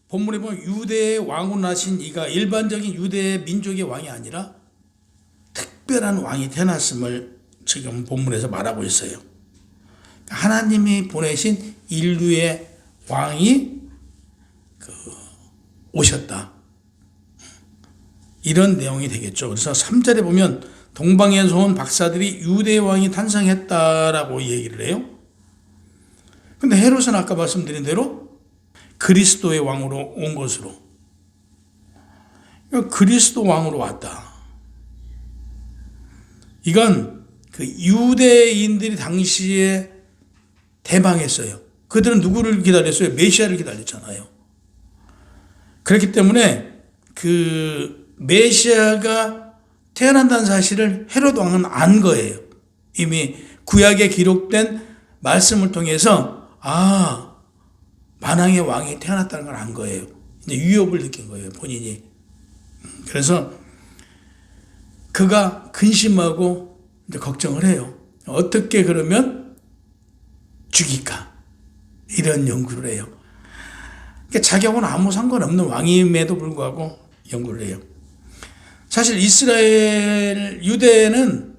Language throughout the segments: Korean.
본문에 보면 유대의 왕으로 나신 이가 일반적인 유대 민족의 왕이 아니라 특별한 왕이 태어났음을 지금 본문에서 말하고 있어요. 하나님이 보내신 인류의 왕이 오셨다. 이런 내용이 되겠죠. 그래서 3절에 보면 동방에서 온 박사들이 유대의 왕이 탄생했다라고 얘기를 해요. 근데 헤롯은 아까 말씀드린 대로 그리스도의 왕으로 온 것으로. 그리스도 왕으로 왔다. 이건 그 유대인들이 당시에 대망했어요. 그들은 누구를 기다렸어요? 메시아를 기다렸잖아요. 그렇기 때문에 그 메시아가 태어난다는 사실을 헤롯 왕은 안 거예요. 이미 구약에 기록된 말씀을 통해서 만왕의 왕이 태어났다는 걸 안 거예요. 이제 위협을 느낀 거예요, 본인이. 그래서 그가 근심하고 이제 걱정을 해요. 어떻게 그러면 죽일까? 이런 연구를 해요. 그러니까 자기하고는 아무 상관없는 왕임에도 불구하고 연구를 해요. 사실 이스라엘 유대는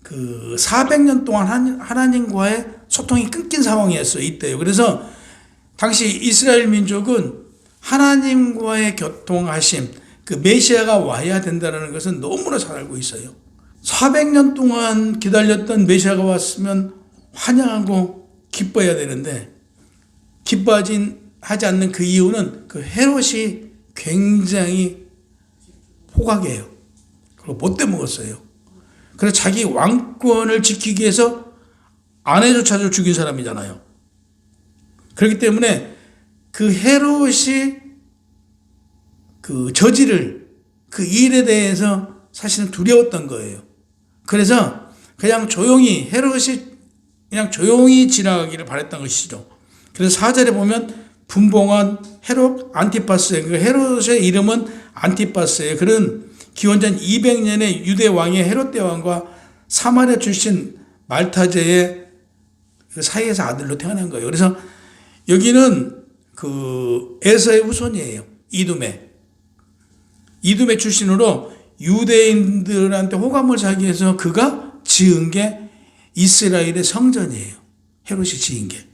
그 400년 동안 하나님과의 소통이 끊긴 상황이었어요. 이때요. 그래서 당시 이스라엘 민족은 하나님과의 교통하심, 그 메시아가 와야 된다는 것은 너무나 잘 알고 있어요. 400년 동안 기다렸던 메시아가 왔으면 환영하고 기뻐해야 되는데 기뻐하지 않는 그 이유는 그 헤롯이 굉장히 호각이에요. 그리고 못돼 먹었어요. 그래서 자기 왕권을 지키기 위해서 아내조차도 죽인 사람이잖아요. 그렇기 때문에 그 헤롯이 그 저지를 그 일에 대해서 사실은 두려웠던 거예요. 그래서 그냥 조용히 헤롯이 그냥 조용히 지나가기를 바랬던 것이죠. 그래서 4절에 보면 분봉한 헤롯 안티파스예요. 그 헤롯의 이름은 안티파스예요. 그는 기원전 200년의 유대 왕의 헤롯 대왕과 사마리아 출신 말타제의 그 사이에서 아들로 태어난 거예요. 그래서 여기는 그 에서의 후손이에요. 이두메 출신으로 유대인들한테 호감을 사기 위해서 그가 지은 게 이스라엘의 성전이에요. 헤롯이 지은 게.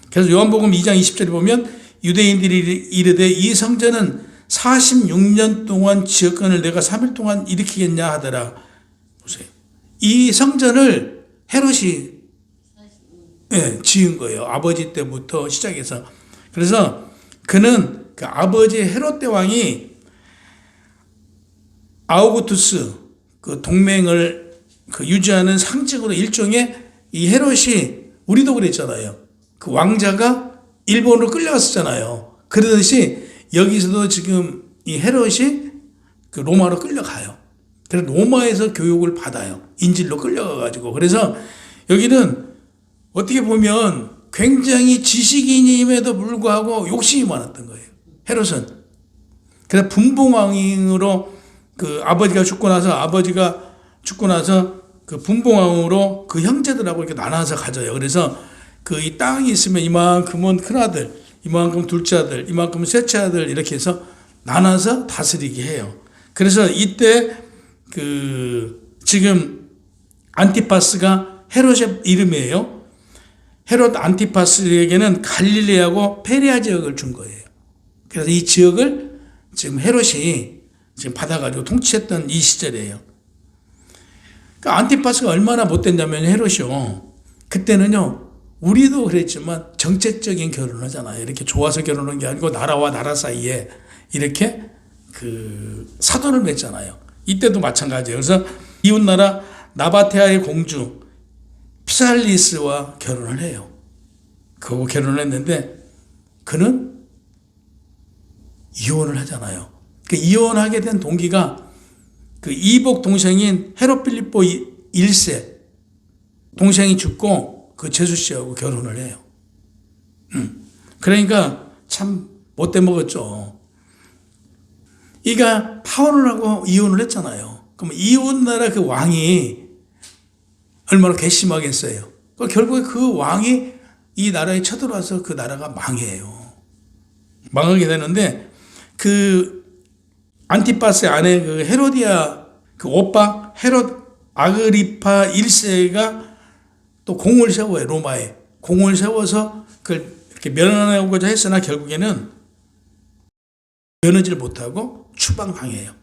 그래서 요한복음 2장 20절에 보면 유대인들이 이르되 이 성전은 46년 동안 지었건을 내가 3일 동안 일으키겠냐 하더라. 보세요. 이 성전을 헤롯이 지은 거예요. 아버지 때부터 시작해서. 그래서 그는 그 아버지 헤롯 대왕이 아우구투스 그 동맹을 그 유지하는 상징으로 일종의 이 헤롯이 우리도 그랬잖아요. 그 왕자가 일본으로 끌려갔었잖아요. 그러듯이 여기서도 지금 이 헤롯이 그 로마로 끌려가요. 그래서 로마에서 교육을 받아요. 인질로 끌려가가지고. 그래서 여기는 어떻게 보면 굉장히 지식인임에도 불구하고 욕심이 많았던 거예요. 헤롯은. 그래서 분봉왕으로 그 아버지가 죽고 나서 그 분봉왕으로 그 형제들하고 이렇게 나눠서 가져요. 그래서 그 이 땅이 있으면 이만큼은 큰아들, 이만큼 둘째 아들, 이만큼 셋째 아들 이렇게 해서 나눠서 다스리게 해요. 그래서 이때 그 지금 안티파스가 헤롯의 이름이에요. 헤롯 안티파스에게는 갈릴레하고 페리아 지역을 준 거예요. 그래서 이 지역을 지금 헤롯이 지금 받아가지고 통치했던 이 시절이에요. 그러니까 안티파스가 얼마나 못됐냐면 헤롯이요. 그때는요. 우리도 그랬지만 정책적인 결혼을 하잖아요. 이렇게 좋아서 결혼한 게 아니고 나라와 나라 사이에 이렇게 그 사돈을 맺잖아요. 이때도 마찬가지예요. 그래서 이웃나라 나바테아의 공주 피살리스와 결혼을 해요. 그거 결혼을 했는데 그는 이혼을 하잖아요. 그 이혼하게 된 동기가 그 이복 동생인 헤롯 필리포 1세 동생이 죽고 그 제수 씨하고 결혼을 해요. 그러니까 참 못돼 먹었죠. 이가 파혼을 하고 이혼을 했잖아요. 그럼 이혼 나라 그 왕이 얼마나 괘씸하겠어요. 결국에 그 왕이 이 나라에 쳐들어와서 그 나라가 망해요. 망하게 되는데 그 안티파스의 아내 그 헤로디아 그 오빠 헤롯 아그리파 1세가 또 공을 세워요. 로마에 공을 세워서 그걸 이렇게 면하고자 했으나 결국에는 면하지를 못하고 추방당해요.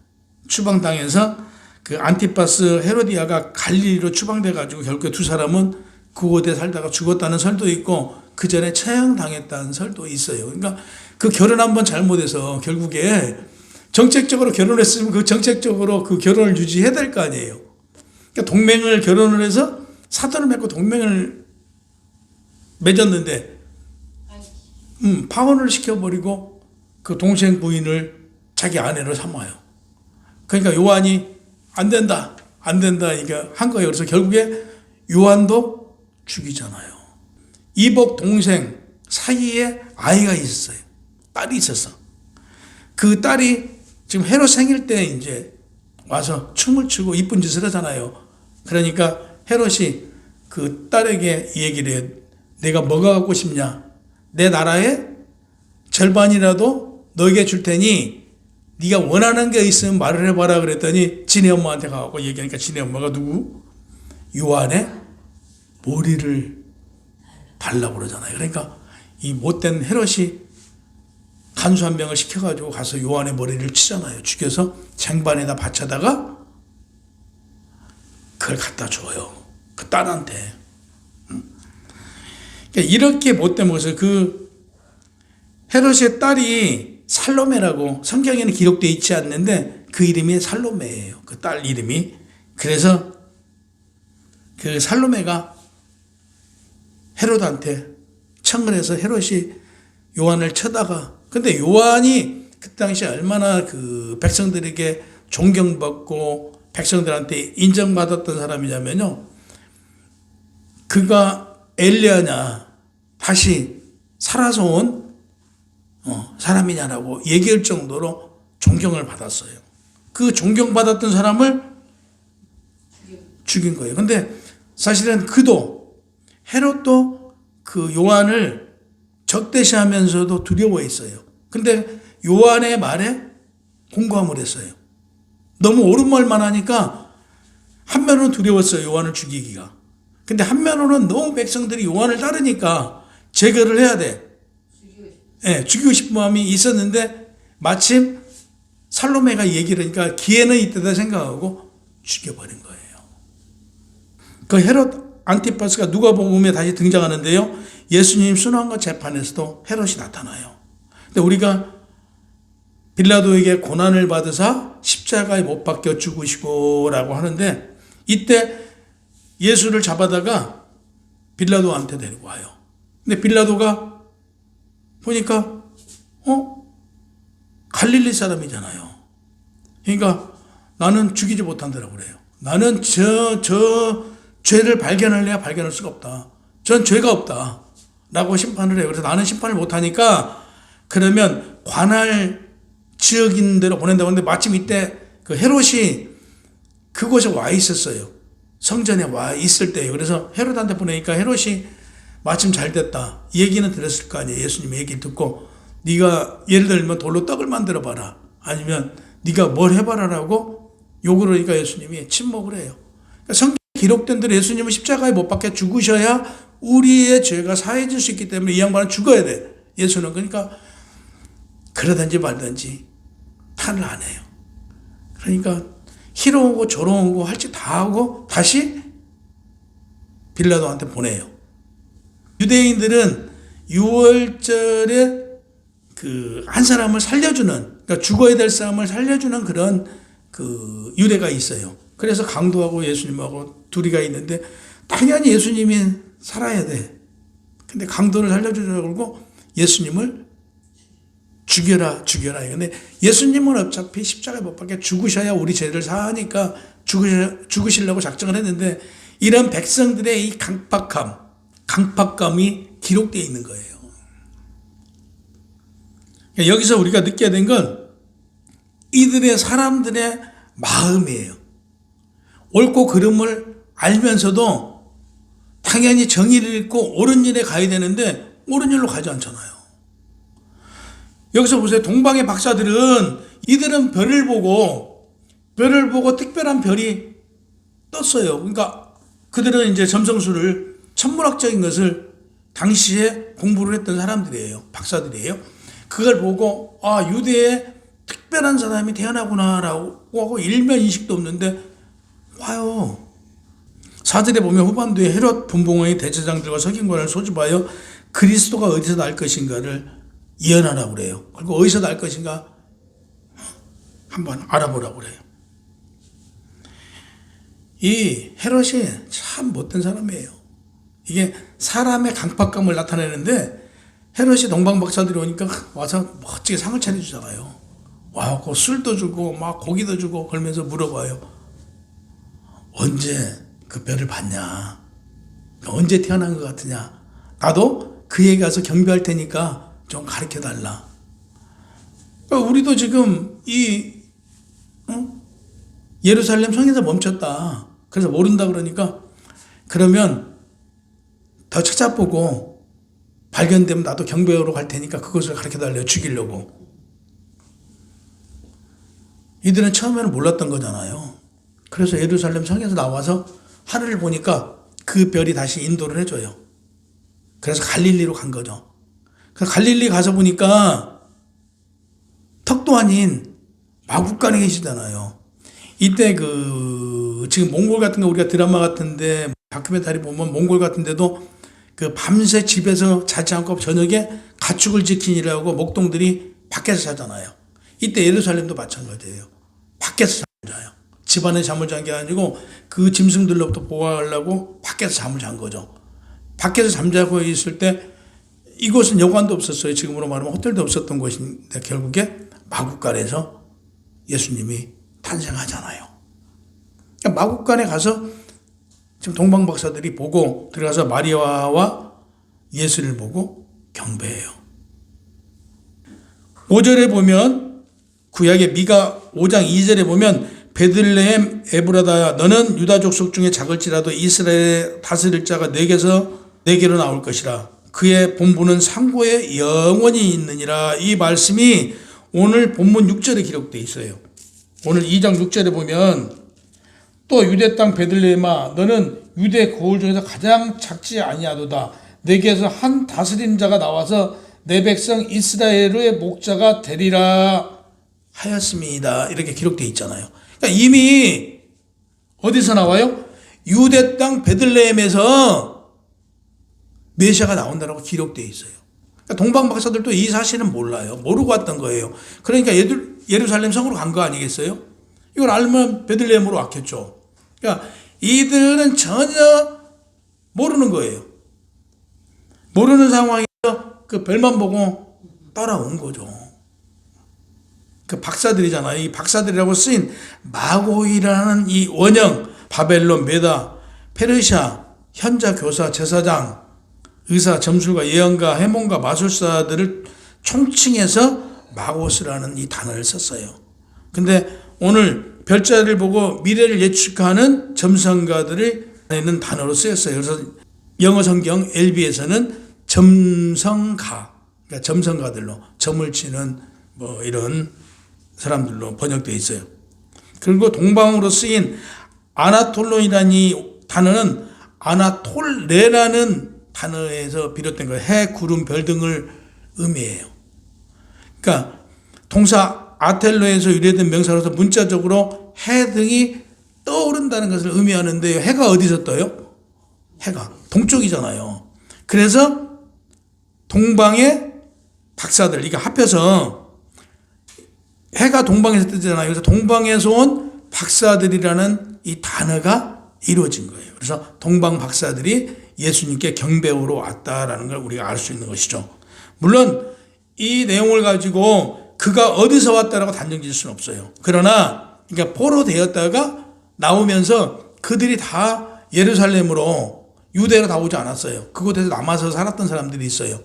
추방당해서 그 안티파스 헤로디아가 갈릴리로 추방돼 가지고 결국에 두 사람은 그곳에 살다가 죽었다는 설도 있고 그 전에 처형당했다는 설도 있어요. 그러니까 그 결혼 한번 잘못해서 결국에 정책적으로 결혼했으면 그 정책적으로 그 결혼을 유지해야 될 거 아니에요. 그러니까 동맹을 결혼을 해서 사돈을 맺고 동맹을 맺었는데 파혼을 시켜버리고 그 동생 부인을 자기 아내로 삼아요. 그러니까 요한이 안 된다 이게 한 거예요. 그래서 결국에 요한도 죽이잖아요. 이복 동생 사이에 아이가 있었어요. 딸이 있었어. 그 딸이 지금 헤롯 생일 때 이제 와서 춤을 추고 이쁜 짓을 하잖아요. 그러니까 헤롯이 그 딸에게 이 얘기를 해요. 내가 뭐가 갖고 싶냐? 내 나라의 절반이라도 너에게 줄 테니 네가 원하는 게 있으면 말을 해봐라 그랬더니 지네 엄마한테 가고 얘기하니까 지네 엄마가 누구? 요한의 머리를 달라고 그러잖아요. 그러니까 이 못된 헤롯이 간수 한 명을 시켜가지고 가서 요한의 머리를 치잖아요. 죽여서 쟁반에다 받쳐다가 그걸 갖다 줘요. 그 딸한테. 그러니까 이렇게 못된 것을 그 헤롯의 딸이 살로메라고 성경에는 기록되어 있지 않는데 그 이름이 살로메예요. 그 딸 이름이. 그래서 그 살로메가 헤롯한테 청을 해서 헤롯이 요한을 쳐다가 근데 요한이 그 당시에 얼마나 그 백성들에게 존경받고 백성들한테 인정받았던 사람이냐면요. 그가 엘리야냐 다시 살아서 온 사람이냐라고 얘기할 정도로 존경을 받았어요. 그 존경받았던 사람을 죽인 거예요. 근데 사실은 그도 헤롯도 그 요한을 적대시하면서도 두려워했어요. 근데 요한의 말에 공감을 했어요. 너무 옳은 말만 하니까 한면으로는 두려웠어요. 요한을 죽이기가. 근데 한면으로는 너무 백성들이 요한을 따르니까 제거를 해야 돼. 예, 죽이고 싶은 마음이 있었는데 마침 살로메가 얘기를 하니까 기회는 있다 생각하고 죽여버린 거예요. 그 헤롯 안티파스가 누가복음에 다시 등장하는데요. 예수님 순환과 재판에서도 헤롯이 나타나요. 근데 우리가 빌라도에게 고난을 받으사 십자가에 못 박혀 죽으시고라고 하는데 이때 예수를 잡아다가 빌라도한테 데리고 와요. 근데 빌라도가 보니까 갈릴리 사람이잖아요. 그러니까 나는 죽이지 못한다고 그래요. 나는 저 죄를 발견할래야 발견할 수가 없다. 전 죄가 없다. 라고 심판을 해요. 그래서 나는 심판을 못하니까 그러면 관할 지역인 대로 보낸다고 하는데 마침 이때 그 헤롯이 그곳에 와 있었어요. 성전에 와 있을 때예요. 그래서 헤롯한테 보내니까 헤롯이 마침 잘 됐다. 이 얘기는 들었을 거 아니에요. 예수님의 얘기를 듣고 네가 예를 들면 돌로 떡을 만들어 봐라. 아니면 네가 뭘 해봐라라고 요구를 하니까 예수님이 침묵을 해요. 그러니까 성경에 기록된 대로 예수님은 십자가에 못 박혀 죽으셔야 우리의 죄가 사해질 수 있기 때문에 이 양반은 죽어야 돼. 예수는 그러니까 그러든지 말든지 탄을 안 해요. 그러니까 희롱하고 조롱하고 할 짓 다 하고 다시 빌라도한테 보내요. 유대인들은 6월절에 그 한 사람을 살려주는, 그러니까 죽어야 될 사람을 살려주는 그런 그 유래가 있어요. 그래서 강도하고 예수님하고 둘이가 있는데 당연히 예수님이 살아야 돼. 근데 강도를 살려주려고 그러고 예수님을 죽여라. 근데 예수님은 어차피 십자가에 못 박혀 죽으셔야 우리 죄를 사하니까 죽으시려고 작정을 했는데 이런 백성들의 이 강팍감이 기록되어 있는 거예요. 여기서 우리가 느껴야 된 건 이들의 사람들의 마음이에요. 옳고 그름을 알면서도 당연히 정의를 잃고 옳은 일에 가야 되는데 옳은 일로 가지 않잖아요. 여기서 보세요. 동방의 박사들은 이들은 별을 보고 특별한 별이 떴어요. 그러니까 그들은 이제 점성술을 천문학적인 것을 당시에 공부를 했던 사람들이에요. 박사들이에요. 그걸 보고 유대에 특별한 사람이 태어나구나라고 하고 일면 인식도 없는데 와요. 사절에 보면 후반부에 헤롯 분봉왕이 대제사장들과 서기관을 소집하여 그리스도가 어디서 날 것인가를 예언하라고 그래요. 그리고 어디서 날 것인가 한번 알아보라고 그래요. 이 헤롯이 참 못된 사람이에요. 이게 사람의 강박감을 나타내는데 헤롯이 동방 박사들이 오니까 와서 멋지게 상을 차려주잖아요. 와갖고 술도 주고 막 고기도 주고 그러면서 물어봐요. 언제 그 별을 봤냐? 언제 태어난 것 같으냐? 나도 그에게 가서 경배할 테니까 좀 가르쳐 달라. 우리도 지금 예루살렘 성에서 멈췄다. 그래서 모른다 그러니까 그러면 더 찾아보고 발견되면 나도 경배하러 갈 테니까 그것을 가르쳐 달래요. 죽이려고. 이들은 처음에는 몰랐던 거잖아요. 그래서 예루살렘 성에서 나와서 하늘을 보니까 그 별이 다시 인도를 해줘요. 그래서 갈릴리로 간 거죠. 그래서 갈릴리 가서 보니까 턱도 아닌 마국간에 계시잖아요. 이때 지금 몽골 같은 거 우리가 드라마 같은데 다큐멘터리 보면 몽골 같은데도 그 밤새 집에서 자지 않고 저녁에 가축을 지키느라고 목동들이 밖에서 자잖아요. 이때 예루살렘도 마찬가지예요. 밖에서 잠을 자요. 집안에 잠을 잔 게 아니고 그 짐승들로부터 보호하려고 밖에서 잠을 잔 거죠. 밖에서 잠자고 있을 때 이곳은 여관도 없었어요. 지금으로 말하면 호텔도 없었던 곳인데 결국에 마국간에서 예수님이 탄생하잖아요. 그러니까 마국간에 가서 지금 동방 박사들이 보고 들어가서 마리아와 예수를 보고 경배해요. 5절에 보면 구약의 미가 5장 2절에 보면 베들레헴 에브라다야 너는 유다 족속 중에 작을지라도 이스라엘의 다스릴 자가 내게로 나올 것이라. 그의 본부는 상고에 영원히 있느니라. 이 말씀이 오늘 본문 6절에 기록되어 있어요. 오늘 2장 6절에 보면 또 유대 땅 베들레헴아 너는 유대 거울 중에서 가장 작지 아니하도다. 내게서 한 다스림 자가 나와서 내 백성 이스라엘의 목자가 되리라 하였습니다. 이렇게 기록되어 있잖아요. 그러니까 이미 어디서 나와요? 유대 땅 베들레헴에서 메시아가 나온다고 기록되어 있어요. 그러니까 동방 박사들도 이 사실은 몰라요. 모르고 왔던 거예요. 그러니까 예루살렘 성으로 간 거 아니겠어요? 이걸 알면 베들레헴으로 왔겠죠. 그러니까 이들은 전혀 모르는 거예요. 모르는 상황에서 그 별만 보고 따라온 거죠. 그 박사들이잖아요. 이 박사들이라고 쓰인 마고이라는 이 원형, 바벨론, 메다, 페르시아, 현자, 교사, 제사장, 의사, 점술가, 예언가, 해몽가, 마술사들을 총칭해서 마고스라는 이 단어를 썼어요. 근데 오늘 별자리를 보고 미래를 예측하는 점성가들을 내는 단어로 쓰였어요. 그래서 영어 성경 LB에서는 점성가, 그러니까 점성가들로 점을 치는 뭐 이런 사람들로 번역되어 있어요. 그리고 동방으로 쓰인 아나톨론이라는 이 단어는 아나톨레라는 단어에서 비롯된 거예요. 해, 구름, 별 등을 의미해요. 그러니까 동사 아텔로에서 유래된 명사로서 문자적으로 해 등이 떠오른다는 것을 의미하는데요. 해가 어디서 떠요? 해가 동쪽이잖아요. 그래서 동방의 박사들, 이게 합해서 해가 동방에서 뜨잖아요. 그래서 동방에서 온 박사들이라는 이 단어가 이루어진 거예요. 그래서 동방 박사들이 예수님께 경배하러 왔다라는 걸 우리가 알 수 있는 것이죠. 물론 이 내용을 가지고 그가 어디서 왔다라고 단정 지을 수는 없어요. 그러나 그러니까 포로되었다가 나오면서 그들이 다 예루살렘으로 유대로 다 오지 않았어요. 그곳에서 남아서 살았던 사람들이 있어요.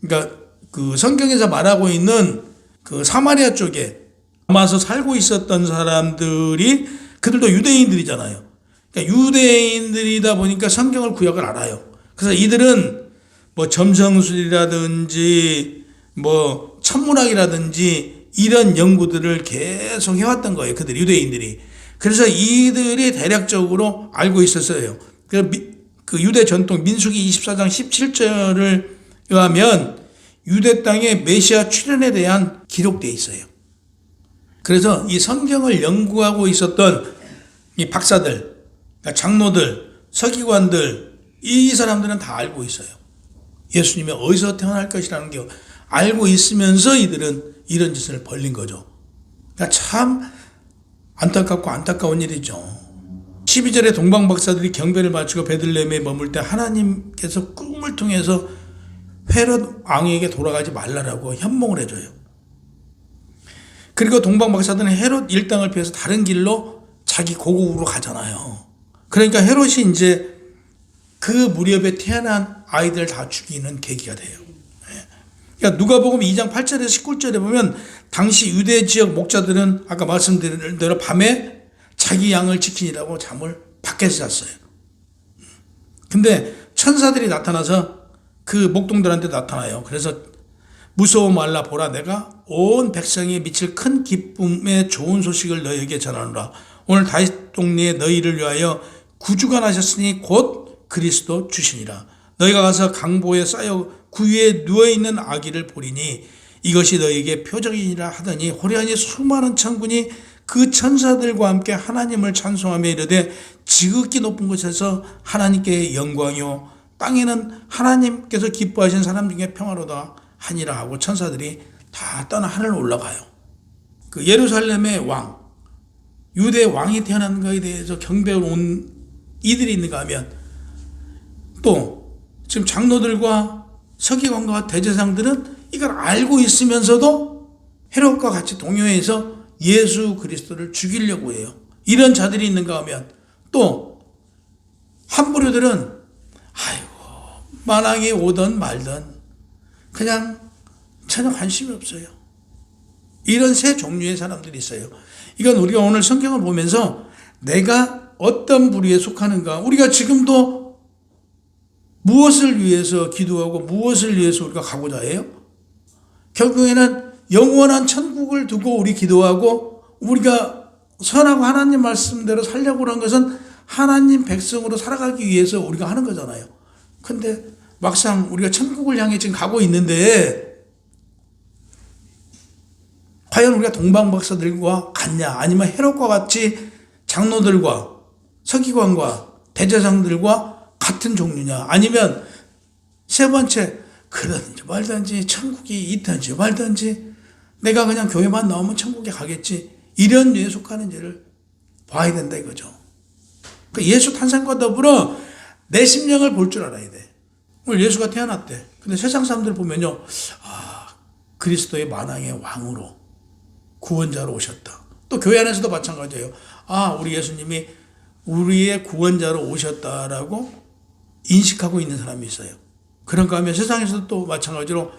그러니까 그 성경에서 말하고 있는 그 사마리아 쪽에 남아서 살고 있었던 사람들이 그들도 유대인들이잖아요. 그러니까 유대인들이다 보니까 성경을 구약을 알아요. 그래서 이들은 뭐 점성술이라든지 뭐 천문학이라든지 이런 연구들을 계속 해왔던 거예요. 그들 유대인들이. 그래서 이들이 대략적으로 알고 있었어요. 그 유대 전통 민수기 24장 17절을 의하면 유대 땅에 메시아 출현에 대한 기록되어 있어요. 그래서 이 성경을 연구하고 있었던 이 박사들, 장로들, 서기관들, 이 사람들은 다 알고 있어요. 예수님이 어디서 태어날 것이라는 게 알고 있으면서 이들은 이런 짓을 벌린 거죠. 그러니까 참 안타깝고 안타까운 일이죠. 12절에 동방박사들이 경배를 마치고 베들레헴에 머물 때 하나님께서 꿈을 통해서 헤롯 왕에게 돌아가지 말라라고 현몽을 해줘요. 그리고 동방박사들은 헤롯 일당을 피해서 다른 길로 자기 고국으로 가잖아요. 그러니까 헤롯이 이제 그 무렵에 태어난 아이들 다 죽이는 계기가 돼요. 그러니까 누가복음 2장 8절에서 19절에 보면 당시 유대 지역 목자들은 아까 말씀드린 대로 밤에 자기 양을 지키느라고 잠을 밖에서 잤어요. 근데 천사들이 나타나서 그 목동들한테 나타나요. 그래서 무서워 말라 보라 내가 온 백성에 미칠 큰 기쁨의 좋은 소식을 너희에게 전하노라. 오늘 다윗 동네에 너희를 위하여 구주가 나셨으니 곧 그리스도 주시니라. 너희가 가서 강보에 쌓여 구유에 누워있는 아기를 보리니 이것이 너희에게 표적이니라 하더니 호련히 수많은 천군이 그 천사들과 함께 하나님을 찬송하며 이르되 지극히 높은 곳에서 하나님께 영광이요 땅에는 하나님께서 기뻐하신 사람 중에 평화로다 하니라 하고 천사들이 다 떠나 하늘로 올라가요. 그 예루살렘의 왕, 유대 왕이 태어난 것에 대해서 경배를 온 이들이 있는가 하면 또 지금 장로들과 서기관과 대제사장들은 이걸 알고 있으면서도 헤롯과 같이 동요해서 예수 그리스도를 죽이려고 해요. 이런 자들이 있는가 하면 또 한부류들은 아이고 만왕이 오든 말든 그냥 전혀 관심이 없어요. 이런 세 종류의 사람들이 있어요. 이건 우리가 오늘 성경을 보면서 내가 어떤 부류에 속하는가, 우리가 지금도 무엇을 위해서 기도하고 무엇을 위해서 우리가 가고자 해요? 결국에는 영원한 천국을 두고 우리 기도하고 우리가 선하고 하나님 말씀대로 살려고 하는 것은 하나님 백성으로 살아가기 위해서 우리가 하는 거잖아요. 근데 막상 우리가 천국을 향해 지금 가고 있는데 과연 우리가 동방박사들과 같냐, 아니면 헤롯과 같이 장로들과 서기관과 대제사장들과 같은 종류냐, 아니면 세 번째 그러든지 말든지 천국이 있든지 말든지 내가 그냥 교회만 나오면 천국에 가겠지, 이런 류에 속하는지를 봐야 된다 이거죠. 그러니까 예수 탄생과 더불어 내 심령을 볼 줄 알아야 돼. 오늘 예수가 태어났대. 근데 세상 사람들 보면요, 그리스도의 만왕의 왕으로 구원자로 오셨다. 또 교회 안에서도 마찬가지예요. 우리 예수님이 우리의 구원자로 오셨다라고 인식하고 있는 사람이 있어요. 그런가 하면 세상에서도 또 마찬가지로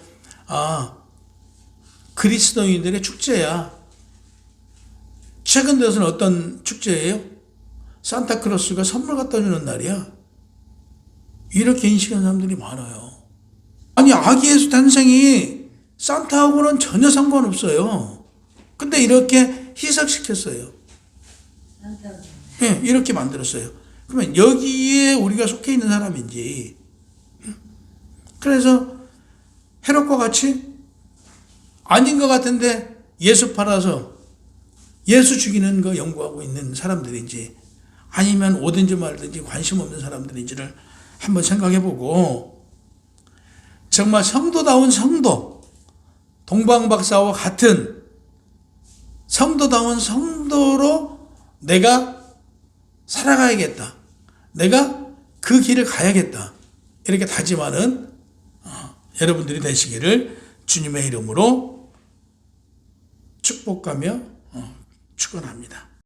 그리스도인들의 축제야. 최근 들어서는 어떤 축제예요? 산타클로스가 선물 갖다 주는 날이야. 이렇게 인식하는 사람들이 많아요. 아니, 아기 예수 탄생이 산타하고는 전혀 상관없어요. 근데 이렇게 희석시켰어요. 네, 이렇게 만들었어요. 그러면 여기에 우리가 속해 있는 사람인지. 그래서 헤롯과 같이 아닌 것 같은데 예수 팔아서 예수 죽이는 거 연구하고 있는 사람들인지, 아니면 오든지 말든지 관심 없는 사람들인지를 한번 생각해보고, 정말 성도다운 성도, 동방박사와 같은 성도다운 성도로 내가 살아가야겠다, 내가 그 길을 가야겠다, 이렇게 다짐하는 여러분들이 되시기를 주님의 이름으로 축복하며 축원합니다.